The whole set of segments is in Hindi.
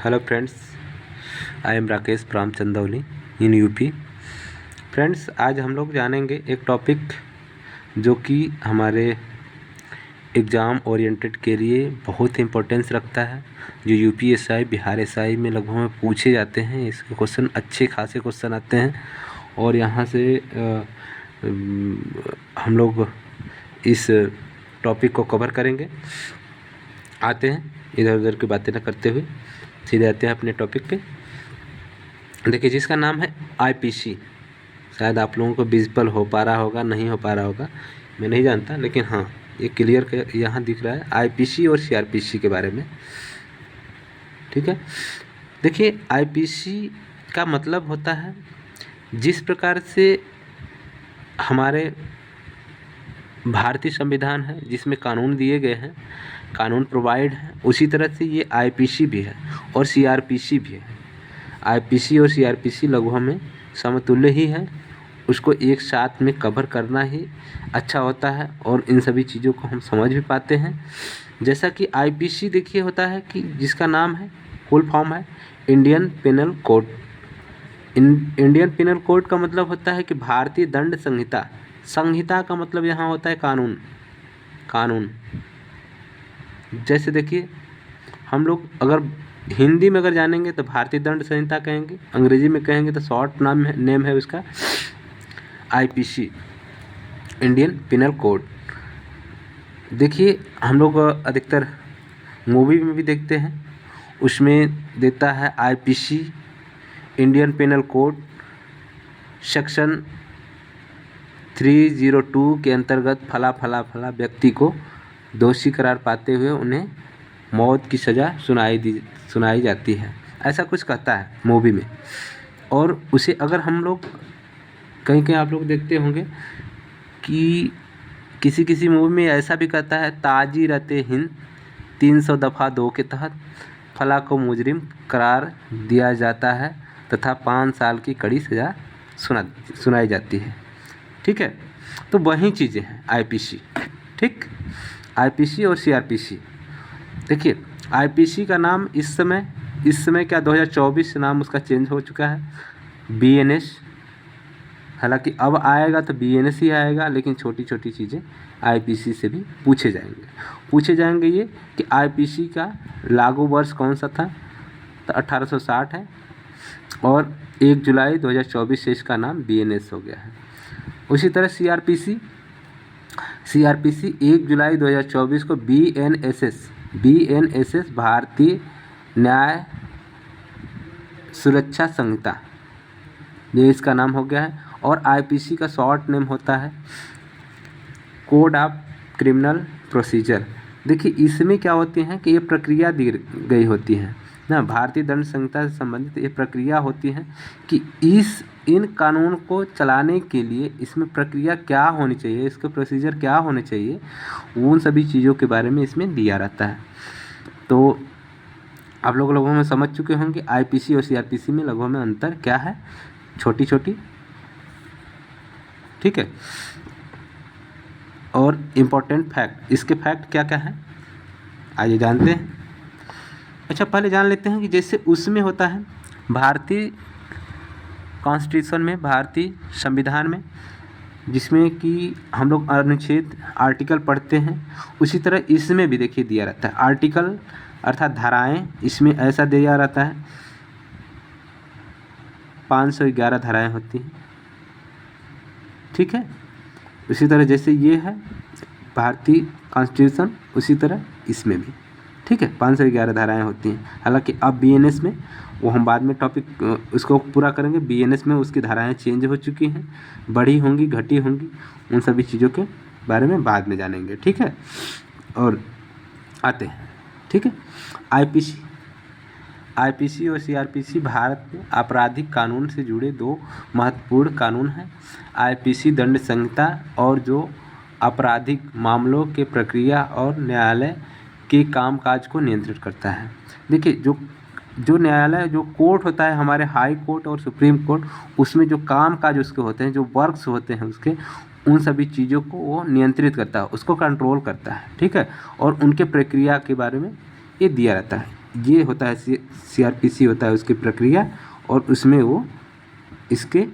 Hello friends, I am Rakesh from Chandauli in UP. Friends, आज हम लोग जानेंगे एक टॉपिक जो कि हमारे एग्ज़ाम ओरिएंटेड के लिए बहुत इम्पोर्टेंस रखता है, जो यूपीएसआई बिहार एसआई में लगभग में पूछे जाते हैं। इसके क्वेश्चन अच्छे खासे क्वेश्चन आते हैं और यहाँ से हम लोग इस टॉपिक को कवर करेंगे। आते हैं, इधर उधर की बातें न करते हुए सीधे आते हैं अपने टॉपिक पे। देखिए, जिसका नाम है आईपीसी। शायद आप लोगों को विजिबल हो पा रहा होगा, नहीं हो पा रहा होगा, मैं नहीं जानता, लेकिन हाँ, ये क्लियर यहाँ दिख रहा है आईपीसी और सीआरपीसी के बारे में। ठीक है, देखिए, आईपीसी का मतलब होता है जिस प्रकार से हमारे भारतीय संविधान है जिसमें कानून दिए गए हैं, कानून प्रोवाइड है, उसी तरह से ये आईपीसी भी है और सीआरपीसी भी है। आईपीसी और सीआरपीसी लगभग में समतुल्य ही है, उसको एक साथ में कवर करना ही अच्छा होता है और इन सभी चीज़ों को हम समझ भी पाते हैं। जैसा कि आईपीसी देखिए होता है कि जिसका नाम है, फुल फॉर्म है Indian penal code. Indian penal code का मतलब होता है कि भारतीय दंड संहिता। संहिता का मतलब यहाँ होता है कानून। कानून जैसे देखिए, हम लोग अगर हिंदी में अगर जानेंगे तो भारतीय दंड संहिता कहेंगे, अंग्रेजी में कहेंगे तो शॉर्ट नेम है उसका आईपीसी, इंडियन पिनल कोड। देखिए, हम लोग अधिकतर मूवी में भी देखते हैं, उसमें देता है IPC Indian penal code section 302 के अंतर्गत फला फला फला व्यक्ति को दोषी करार पाते हुए उन्हें मौत की सज़ा सुनाई जाती है, ऐसा कुछ कहता है मूवी में। और उसे अगर हम लोग कहीं कहीं आप लोग देखते होंगे कि किसी मूवी में ऐसा भी कहता है, ताजी रहते हिंद 300 दफ़ा 2 के तहत फला को मुजरिम करार दिया जाता है तथा 5 साल की कड़ी सज़ा सुनाई जाती है। ठीक है, तो वही चीज़ें हैं आईपीसी। ठीक, आईपीसी और सीआरपीसी। देखिए, आईपीसी का नाम इस समय क्या 2024 से नाम उसका चेंज हो चुका है बीएनएस। हालांकि अब आएगा तो बीएनएस ही आएगा, लेकिन छोटी छोटी चीज़ें आईपीसी से भी पूछे जाएंगे ये कि आईपीसी का लागू वर्ष कौन सा था, तो 1860 है और 1 जुलाई 2024 से इसका नाम बीएनएस हो गया है। उसी तरह सीआरपीसी 1 जुलाई 2024 को बीएनएसएस भारतीय न्याय सुरक्षा संहिता, ये इसका नाम हो गया है। और आईपीसी का शॉर्ट नेम होता है कोड ऑफ क्रिमिनल प्रोसीजर। देखिए, इसमें क्या होती हैं कि ये प्रक्रिया दी गई होती है ना, भारतीय दंड संहिता से संबंधित ये प्रक्रिया होती है कि इन कानून को चलाने के लिए इसमें प्रक्रिया क्या होनी चाहिए, इसके प्रोसीजर क्या होने चाहिए, उन सभी चीज़ों के बारे में इसमें दिया रहता है। तो आप लोगों में समझ चुके होंगे आईपीसी और सीआरपीसी में लगभग में अंतर क्या है, छोटी छोटी। ठीक है, और इम्पोर्टेंट फैक्ट, इसके फैक्ट क्या क्या है आइए जानते हैं। अच्छा, पहले जान लेते हैं कि जैसे उसमें होता है भारतीय कॉन्स्टिट्यूशन में, भारतीय संविधान में, जिसमें कि हम लोग अनुच्छेद आर्टिकल पढ़ते हैं, उसी तरह इसमें भी देखिए दिया रहता है आर्टिकल अर्थात धाराएं। इसमें ऐसा दिया रहता है 511 धाराएं होती हैं। ठीक है, उसी तरह जैसे ये है भारतीय कॉन्स्टिट्यूशन, उसी तरह इसमें भी। ठीक है, 511 धाराएं होती हैं। हालांकि अब बीएनएस में, वो हम बाद में टॉपिक उसको पूरा करेंगे, बीएनएस में उसकी धाराएं चेंज हो चुकी हैं, बढ़ी होंगी, घटी होंगी, उन सभी चीज़ों के बारे में बाद में जानेंगे। ठीक है, और आते हैं। ठीक है, आईपीसी और सीआरपीसी भारत में आपराधिक कानून से जुड़े दो महत्वपूर्ण कानून हैं। आईपीसी दंड संहिता और जो आपराधिक मामलों के प्रक्रिया और न्यायालय के कामकाज को नियंत्रित करता है। देखिए, जो न्यायालय, जो कोर्ट होता है हमारे, हाई कोर्ट और सुप्रीम कोर्ट, उसमें जो कामकाज उसके होते हैं, जो वर्क्स होते हैं उसके, उन सभी चीज़ों को वो नियंत्रित करता है, उसको कंट्रोल करता है। ठीक है, और उनके प्रक्रिया के बारे में ये दिया रहता है। ये होता है CRPC होता है उसकी प्रक्रिया, और उसमें वो इसके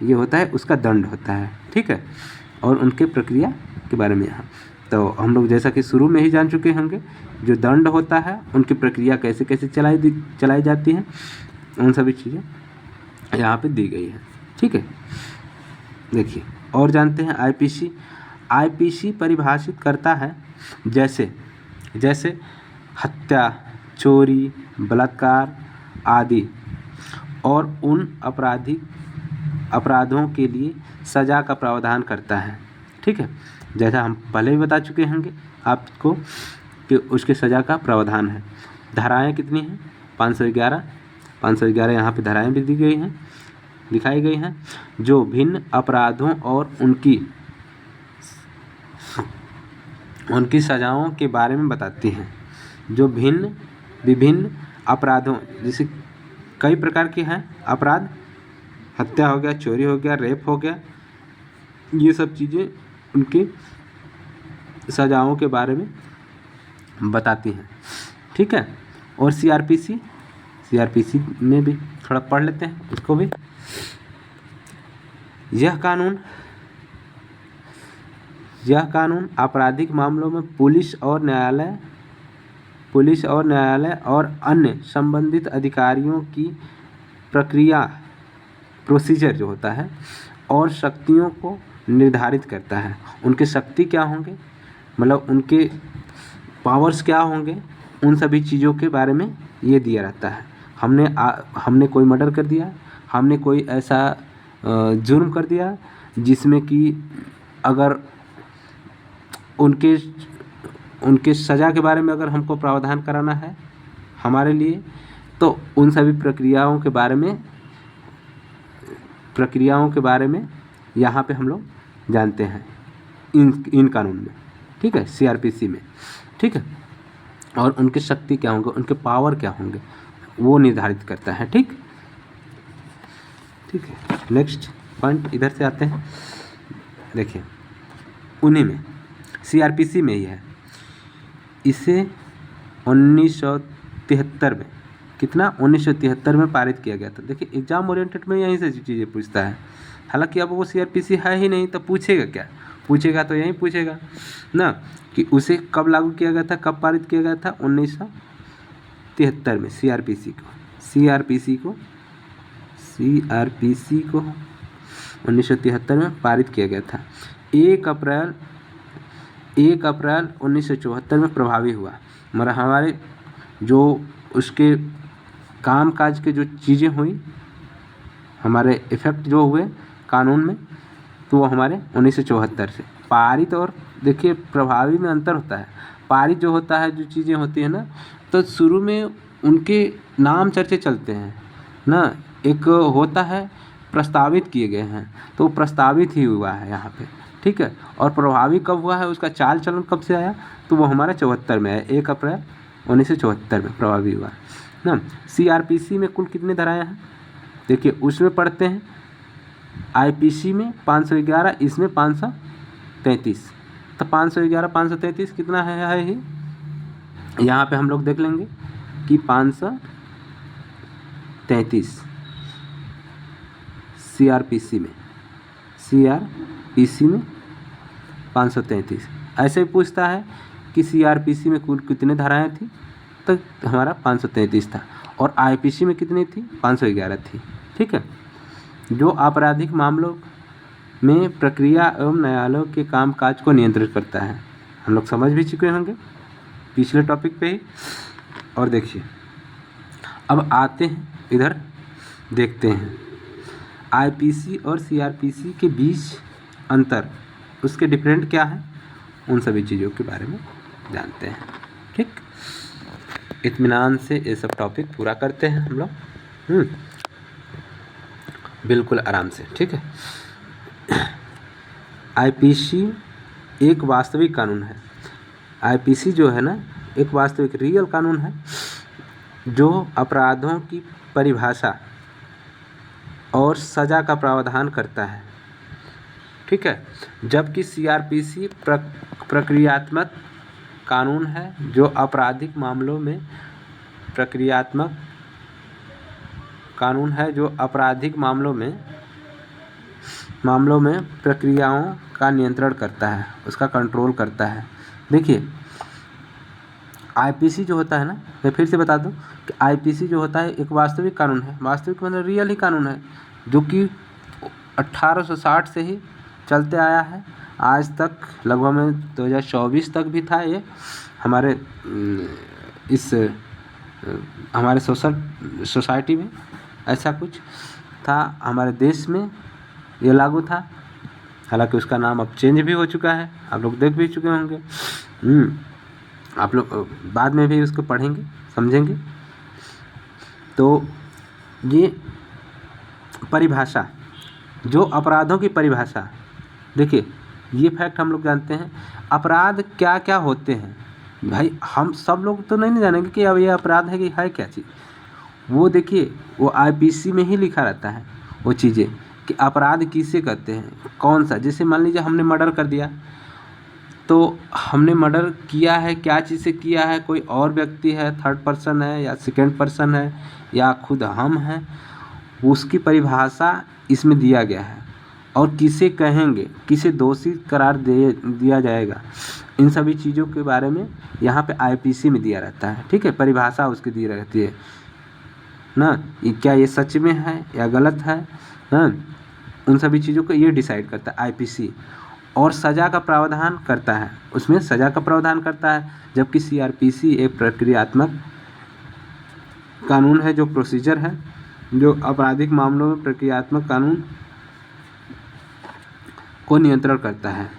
ये होता है उसका दंड होता है, ठीक है। और उनके प्रक्रिया के बारे में यहाँ तो हम लोग जैसा कि शुरू में ही जान चुके होंगे, जो दंड होता है उनकी प्रक्रिया कैसे कैसे चलाई जाती है, उन सभी चीज़ें यहाँ पे दी गई है, ठीक है। देखिए और जानते हैं आईपीसी परिभाषित करता है जैसे हत्या, चोरी, बलात्कार आदि और उन अपराधों के लिए सज़ा का प्रावधान करता है, ठीक है। जैसा हम पहले भी बता चुके होंगे आपको कि उसके सज़ा का प्रावधान है। धाराएं कितनी हैं? 511 यहाँ पे धाराएं भी दिखाई गई हैं जो भिन्न अपराधों और उनकी सज़ाओं के बारे में बताती हैं। जो विभिन्न अपराधों, जैसे कई प्रकार के हैं अपराध, हत्या हो गया, चोरी हो गया, रेप हो गया, ये सब चीज़ें उनकी सज़ाओं के बारे में बताती हैं, ठीक है। और सीआरपीसी में भी थोड़ा पढ़ लेते हैं इसको भी। यह कानून आपराधिक मामलों में पुलिस और न्यायालय और अन्य संबंधित अधिकारियों की प्रोसीजर जो होता है और शक्तियों को निर्धारित करता है। उनके शक्ति क्या होंगे, मतलब उनके पावर्स क्या होंगे, उन सभी चीज़ों के बारे में ये दिया रहता है। हमने कोई मर्डर कर दिया, हमने कोई ऐसा जुर्म कर दिया जिसमें कि अगर उनके सज़ा के बारे में अगर हमको प्रावधान कराना है हमारे लिए, तो उन सभी प्रक्रियाओं के बारे में यहाँ पे हम लोग जानते हैं इन कानून में, ठीक है, सीआरपीसी में, ठीक है। और उनकी शक्ति क्या होंगे, उनके पावर क्या होंगे, वो निर्धारित करता है, ठीक है। नेक्स्ट पॉइंट इधर से आते हैं। देखिए उन्हीं में सीआरपीसी में ही है, इसे 1973 में पारित किया गया था। देखिए एग्जाम ओरिएंटेड में यहीं से चीज़ें पूछता है। हालांकि अब वो सीआरपीसी है ही नहीं तो पूछेगा क्या, पूछेगा तो यहीं पूछेगा ना कि उसे कब लागू किया गया था, कब पारित किया गया था। 1973 में सीआरपीसी को 1973 में पारित किया गया था। 1 अप्रैल 1974 में प्रभावी हुआ। मगर हमारे जो उसके कामकाज के जो चीज़ें हुई, हमारे इफ़ेक्ट जो हुए कानून में, तो वो हमारे 1974 से पारित। और देखिए प्रभावी में अंतर होता है। पारित जो होता है, जो चीज़ें होती हैं ना, तो शुरू में उनके नाम चर्चे चलते हैं ना। एक होता है प्रस्तावित किए गए हैं, तो प्रस्तावित ही हुआ है यहाँ पे, ठीक है। और प्रभावी कब हुआ है, उसका चाल चलन कब से आया, तो वो हमारा 74 में है। 1 अप्रैल 1974 में प्रभावी हुआ ना। सीआरपीसी में कुल कितनी धाराएं हैं, देखिए उसमें पढ़ते हैं। आईपीसी में 511, इसमें 533। तो 511 533 कितना है ही यहाँ पे हम लोग देख लेंगे कि 533 सीआरपीसी में 533। ऐसे भी पूछता है कि सीआरपीसी में कुल कितने धाराएं थी, तो हमारा 533 था। और आईपीसी में कितनी थी, 511 थी, ठीक है। जो आपराधिक मामलों में प्रक्रिया एवं न्यायालयों के कामकाज को नियंत्रित करता है, हम लोग समझ भी चुके होंगे पिछले टॉपिक पे ही। और देखिए अब आते हैं इधर, देखते हैं आईपीसी और सीआरपीसी के बीच अंतर, उसके डिफरेंट क्या है, उन सभी चीज़ों के बारे में जानते हैं, ठीक। इत्मीनान से ये सब टॉपिक पूरा करते हैं हम लोग, बिल्कुल आराम से, ठीक है। आईपीसी एक वास्तविक कानून है। आईपीसी जो है ना, एक वास्तविक रियल कानून है जो अपराधों की परिभाषा और सज़ा का प्रावधान करता है, ठीक है। जबकि सीआरपीसी प्रक्रियात्मक कानून है जो आपराधिक मामलों में प्रक्रियात्मक कानून है जो आपराधिक मामलों में प्रक्रियाओं का नियंत्रण करता है, उसका कंट्रोल करता है। देखिए आईपीसी जो होता है ना, मैं फिर से बता दूं कि आईपीसी जो होता है एक वास्तविक कानून है, वास्तविक मतलब रियल ही कानून है, जो कि 1860 से ही चलते आया है आज तक, लगभग में 2024 तक भी था ये। हमारे हमारे सोसाइटी में ऐसा कुछ था, हमारे देश में ये लागू था। हालांकि उसका नाम अब चेंज भी हो चुका है, आप लोग देख भी चुके होंगे। आप लोग बाद में भी उसको पढ़ेंगे, समझेंगे। तो ये परिभाषा, जो अपराधों की परिभाषा, देखिए ये फैक्ट हम लोग जानते हैं अपराध क्या क्या होते हैं। भाई हम सब लोग तो नहीं जानेंगे कि अब ये अपराध है कि है क्या चीज़, वो देखिए वो आईपीसी में ही लिखा रहता है वो चीज़ें कि अपराध किसे कहते हैं, कौन सा। जैसे मान लीजिए हमने मर्डर कर दिया, तो हमने मर्डर किया है, क्या चीज़ से किया है, कोई और व्यक्ति है, थर्ड पर्सन है या सेकेंड पर्सन है या खुद हम हैं, उसकी परिभाषा इसमें दिया गया है। और किसे कहेंगे, किसे दोषी करार दिया जाएगा, इन सभी चीज़ों के बारे में यहाँ पे आईपीसी में दिया रहता है। ठीक है, परिभाषा उसकी दी रहती है ना, क्या ये सच में है या गलत है ना, उन सभी चीज़ों को ये डिसाइड करता है आईपीसी। और सज़ा का प्रावधान करता है, उसमें सज़ा का प्रावधान करता है, जबकि सीआरपीसी एक प्रक्रियात्मक कानून है, जो प्रोसीजर है, जो आपराधिक मामलों में प्रक्रियात्मक कानून को नियंत्रण करता है,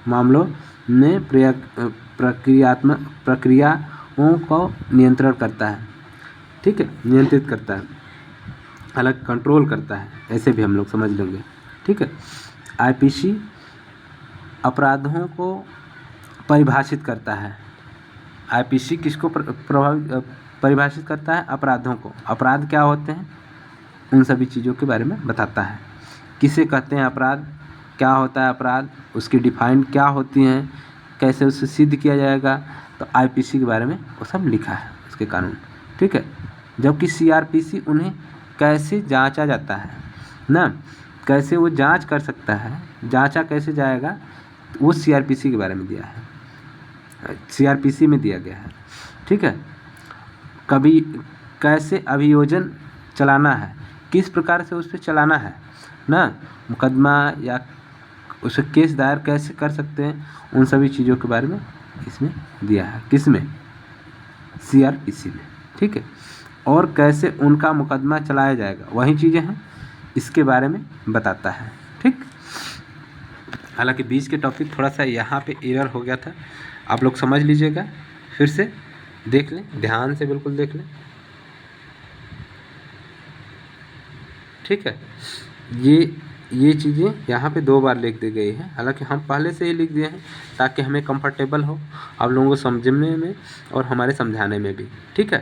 मामलों में प्रक्रियाओं को नियंत्रण करता है। ठीक है, नियंत्रित करता है, अलग कंट्रोल करता है, ऐसे भी हम लोग समझ लेंगे। ठीक है, आईपीसी अपराधों को परिभाषित करता है। आईपीसी किसको परिभाषित करता है? अपराधों को। अपराध क्या होते हैं उन सभी चीज़ों के बारे में बताता है। किसे कहते हैं अपराध, क्या होता है अपराध, उसकी डिफाइन क्या होती हैं, कैसे उसे सिद्ध किया जाएगा, तो आईपीसी के बारे में वो सब लिखा है, उसके कानून। ठीक है, जबकि सीआरपीसी उन्हें कैसे जांचा जाता है ना, कैसे वो जांच कर सकता है, जांचा कैसे जाएगा, वो सीआरपीसी के बारे में दिया है, सीआरपीसी में दिया गया है। ठीक है, कभी कैसे अभियोजन चलाना है, किस प्रकार से उस पर चलाना है ना, मुकदमा या उसे केस दायर कैसे कर सकते हैं, उन सभी चीज़ों के बारे में इसमें दिया है। किसमें? सीआरपीसी में। ठीक है, और कैसे उनका मुकदमा चलाया जाएगा, वही चीज़ें हैं, इसके बारे में बताता है। ठीक, हालांकि बीच के टॉपिक थोड़ा सा यहाँ पे एरर हो गया था, आप लोग समझ लीजिएगा, फिर से देख लें, ध्यान से बिल्कुल देख लें। ठीक है, ये चीज़ें यहाँ पे 2 बार लिख दी गई है, हालांकि हम पहले से ही लिख दिए हैं ताकि हमें कंफर्टेबल हो आप लोगों को समझने में और हमारे समझाने में भी। ठीक है,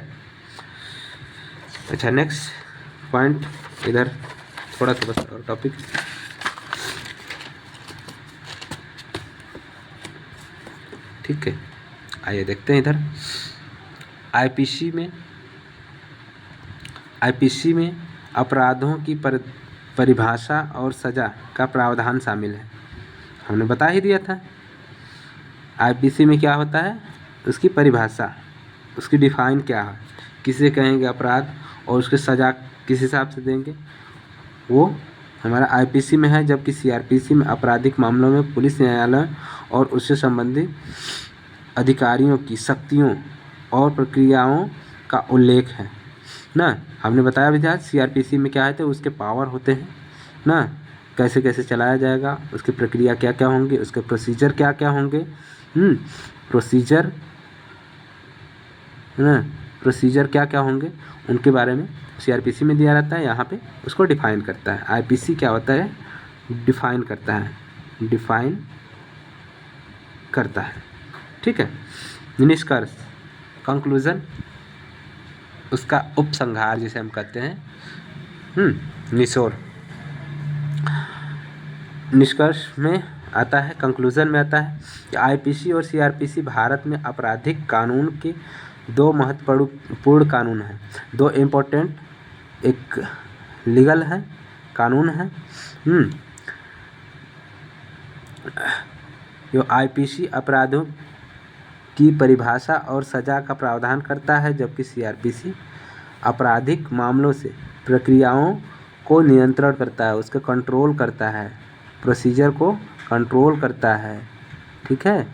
अच्छा नेक्स्ट पॉइंट, इधर थोड़ा सा बस और टॉपिक। ठीक है, आइए देखते हैं इधर। आईपीसी में अपराधों की परिभाषा और सज़ा का प्रावधान शामिल है। हमने बता ही दिया था आईपीसी में क्या होता है, उसकी परिभाषा, उसकी डिफाइन क्या है, किसे कहेंगे अपराध और उसकी सज़ा किस हिसाब से देंगे, वो हमारा आईपीसी में है। जबकि सीआरपीसी में आपराधिक मामलों में पुलिस, न्यायालय और उससे संबंधित अधिकारियों की शक्तियों और प्रक्रियाओं का उल्लेख है ना। हमने बताया भी था सीआरपीसी में क्या है, तो उसके पावर होते हैं ना, कैसे कैसे चलाया जाएगा, उसकी प्रक्रिया क्या क्या होंगी, उसके प्रोसीजर क्या क्या होंगे, प्रोसीजर ना, प्रोसीजर क्या क्या होंगे, उनके बारे में सीआरपीसी में दिया रहता है। यहाँ पे उसको डिफाइन करता है। आईपीसी क्या होता है, डिफाइन करता है, डिफाइन करता है। ठीक है, निष्कर्ष, कंक्लूजन, उसका उपसंहार जिसे हम कहते हैं, निचोड़, निष्कर्ष में आता है, कंक्लूजन में आता है कि आईपीसी और सीआरपीसी भारत में आपराधिक कानून के दो महत्वपूर्ण कानून हैं, दो इम्पोर्टेंट, एक लीगल है, कानून है, जो आईपीसी अपराधों की परिभाषा और सज़ा का प्रावधान करता है, जबकि सीआरपीसी आपराधिक मामलों से प्रक्रियाओं को नियंत्रण करता है, उसको कंट्रोल करता है, प्रोसीजर को कंट्रोल करता है। ठीक है,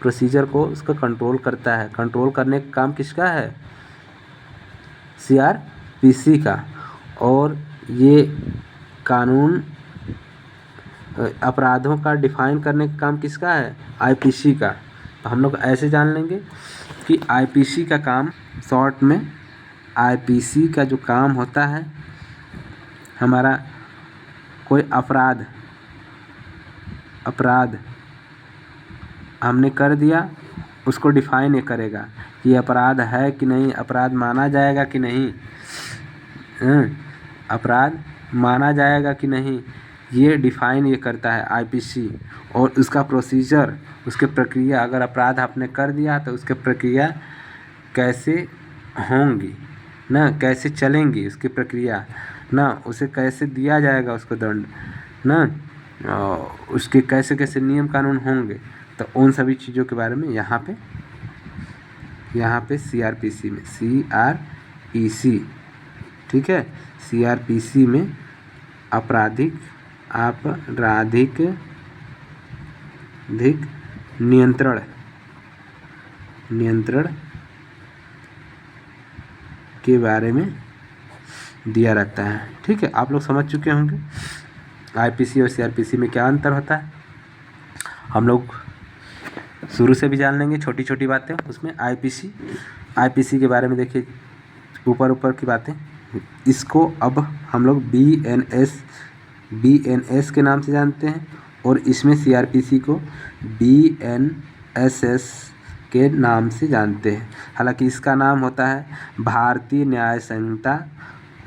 प्रोसीजर को उसका कंट्रोल करता है। कंट्रोल करने का काम किसका है? सीआरपीसी का। और ये कानून अपराधों का डिफाइन करने का काम किसका है? आईपीसी का। तो हम लोग ऐसे जान लेंगे कि आईपीसी का काम, शॉर्ट में आईपीसी का जो काम होता है, हमारा कोई अपराध हमने कर दिया, उसको डिफाइन ये करेगा कि अपराध है कि नहीं, अपराध माना जाएगा कि नहीं, अपराध माना जाएगा कि नहीं, ये डिफाइन ये करता है आईपीसी। और उसका प्रोसीजर, उसके प्रक्रिया, अगर अपराध आपने कर दिया तो उसके प्रक्रिया कैसे होंगी ना, कैसे चलेंगी उसकी प्रक्रिया ना, उसे कैसे दिया जाएगा उसको दंड ना, उसके कैसे कैसे नियम कानून होंगे, तो उन सभी चीज़ों के बारे में यहाँ पे सीआरपीसी में, सीआरपीसी, ठीक है, सीआरपीसी में आपराधिक नियंत्रण के बारे में दिया रहता है। ठीक है, आप लोग समझ चुके होंगे आईपीसी और सीआरपीसी में क्या अंतर होता है। हम लोग शुरू से भी जान लेंगे छोटी छोटी बातें उसमें। आईपीसी के बारे में देखिए, ऊपर की बातें, इसको अब हम लोग बीएनएस के नाम से जानते हैं, और इसमें सीआरपीसी को बीएनएसएस के नाम से जानते हैं। हालांकि इसका नाम होता है भारतीय न्याय संहिता,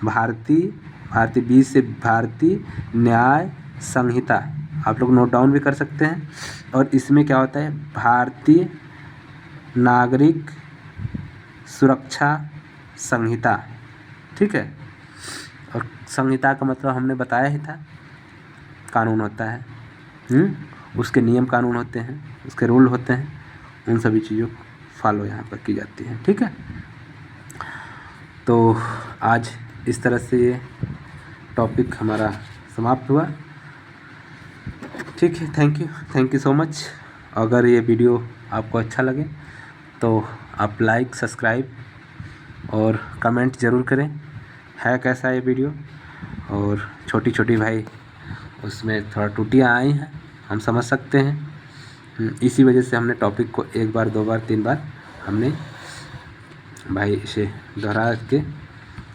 भारतीय 20 से भारतीय न्याय संहिता, आप लोग नोट डाउन भी कर सकते हैं। और इसमें क्या होता है? भारतीय नागरिक सुरक्षा संहिता। ठीक है, और संहिता का मतलब हमने बताया ही था, कानून होता है, उसके नियम कानून होते हैं, उसके रूल होते हैं, उन सभी चीज़ों को फॉलो यहाँ पर की जाती है। ठीक है, तो आज इस तरह से ये टॉपिक हमारा समाप्त हुआ। ठीक है, थैंक यू सो मच। अगर ये वीडियो आपको अच्छा लगे तो आप लाइक, सब्सक्राइब और कमेंट ज़रूर करें, है कैसा ये वीडियो। और छोटी भाई उसमें थोड़ा त्रुटियाँ आई हैं, हम समझ सकते हैं, इसी वजह से हमने टॉपिक को 1 बार 2 बार 3 बार हमने भाई इसे दोहरा के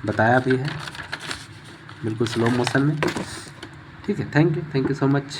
बताया भी है, बिल्कुल स्लो मोशन में। ठीक है, थैंक यू सो मच।